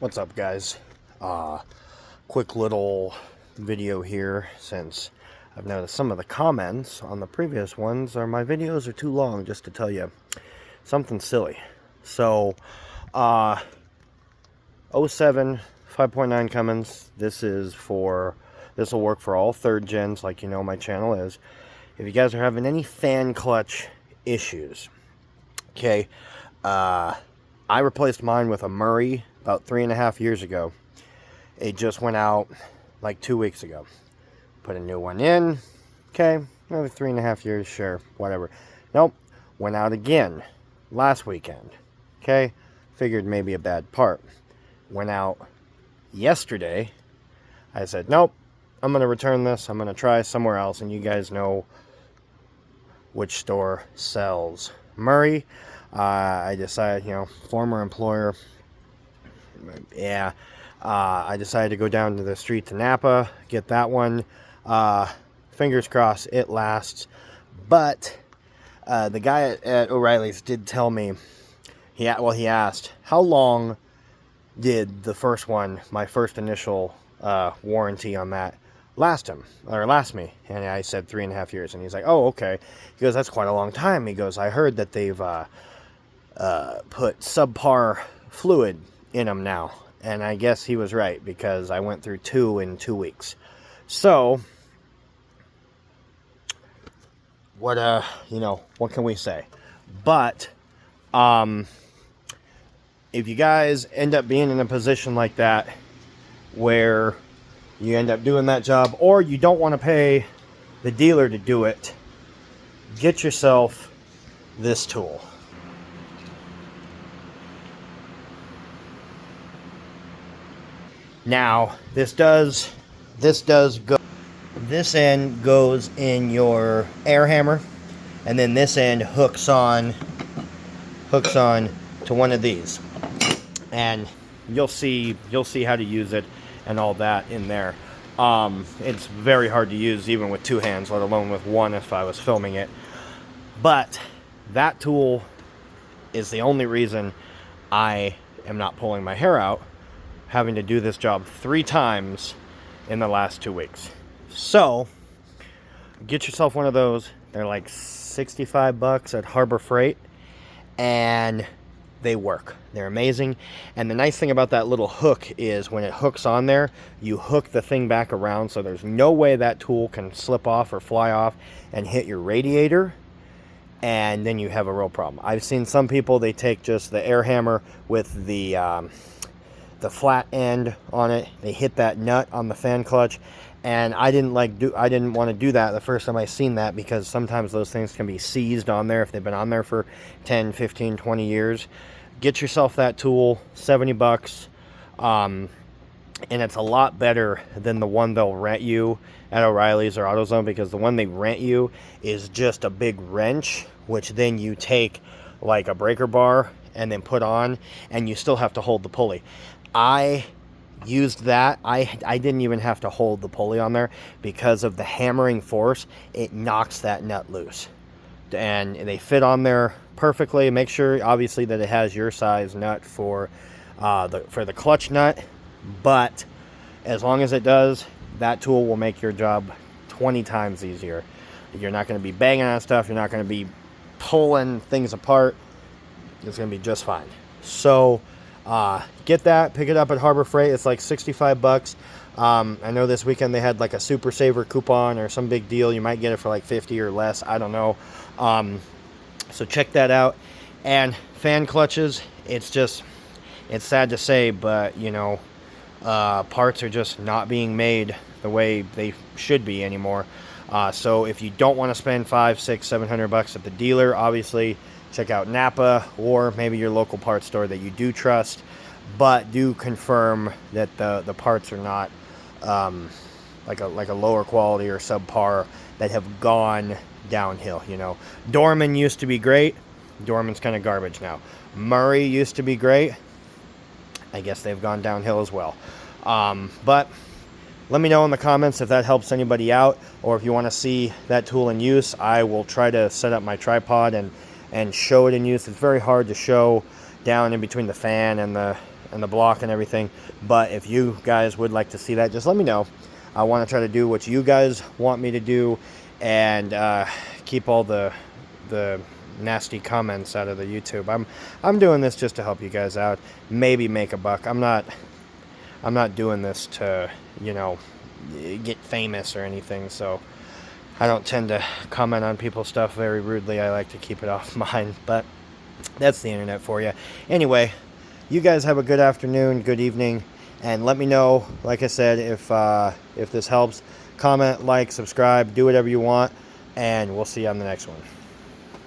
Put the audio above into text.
What's up, guys? Quick little video here, since I've noticed some of the comments on the previous ones are my videos are too long, just to tell you something silly. So, 07 5.9 Cummins, this will work for all third gens, like you know my channel is. If you guys are having any fan clutch issues, okay, I replaced mine with a Murray about 3.5 years ago. It just went out like 2 weeks ago. Put a new one in. Okay, another 3.5 years, sure, whatever. Nope, went out again last weekend. Okay, figured maybe a bad part. Went out yesterday. I said, nope, I'm going to return this. I'm going to try somewhere else, and you guys know which store sells Murray. I decided, former employer, yeah, I decided to go down to the street to Napa, get that one. Fingers crossed it lasts. But the guy at O'Reilly's did tell me, he asked, how long did the first one, my first initial warranty on that, last me? And I said 3.5 years. And he's like, oh, okay. He goes, that's quite a long time. He goes, I heard that they've put subpar fluid in them now. And I guess he was right, because I went through 2 in 2 weeks. So, what can we say? But, if you guys end up being in a position like that, where you end up doing that job, or you don't want to pay the dealer to do it, get yourself this tool. Now, this end goes in your air hammer, and then this end hooks on to one of these, and you'll see how to use it and all that in there. It's very hard to use even with 2 hands, let alone with one if I was filming it. But that tool is the only reason I am not pulling my hair out, having to do this job 3 times in the last 2 weeks. So, get yourself one of those. They're like $65 at Harbor Freight, and they work. They're amazing. And the nice thing about that little hook is when it hooks on there, you hook the thing back around, so there's no way that tool can slip off or fly off and hit your radiator, and then you have a real problem. I've seen some people, they take just the air hammer with the flat end on it, they hit that nut on the fan clutch, and I didn't want to do that the first time I seen that, because sometimes those things can be seized on there if they've been on there for 10, 15, 20 years. Get yourself that tool, $70, and it's a lot better than the one they'll rent you at O'Reilly's or AutoZone, because the one they rent you is just a big wrench, which then you take like a breaker bar and then put on, and you still have to hold the pulley. I used that. I didn't even have to hold the pulley on there, because of the hammering force. It knocks that nut loose, and they fit on there perfectly. Make sure obviously that it has your size nut for the clutch nut, but as long as it does, that tool will make your job 20 times easier. You're not going to be banging on stuff, you're not going to be pulling things apart. It's going to be just fine. So get that, pick it up at Harbor Freight. It's like $65. I know this weekend they had like a Super Saver coupon or some big deal. You might get it for like 50 or less, I don't know. So check that out. And fan clutches, it's sad to say, but parts are just not being made the way they should be anymore. So if you don't want to spend $500, $600, $700 at the dealer, obviously check out Napa, or maybe your local parts store that you do trust, but do confirm that the parts are not like a lower quality or subpar that have gone downhill. Dorman used to be great. Dorman's kind of garbage now. Murray used to be great. I guess they've gone downhill as well. But let me know in the comments if that helps anybody out, or if you want to see that tool in use. I will try to set up my tripod and show it in use. It's very hard to show down in between the fan and the and the block and everything. But if you guys would like to see that, just let me know. I want to try to do what you guys want me to do, and keep all the nasty comments out of the YouTube. I'm doing this just to help you guys out, maybe make a buck. I'm not doing this to, get famous or anything, so I don't tend to comment on people's stuff very rudely. I like to keep it off mine, but that's the internet for you. Anyway, you guys have a good afternoon, good evening, and let me know, like I said, if this helps. Comment, like, subscribe, do whatever you want, and we'll see you on the next one.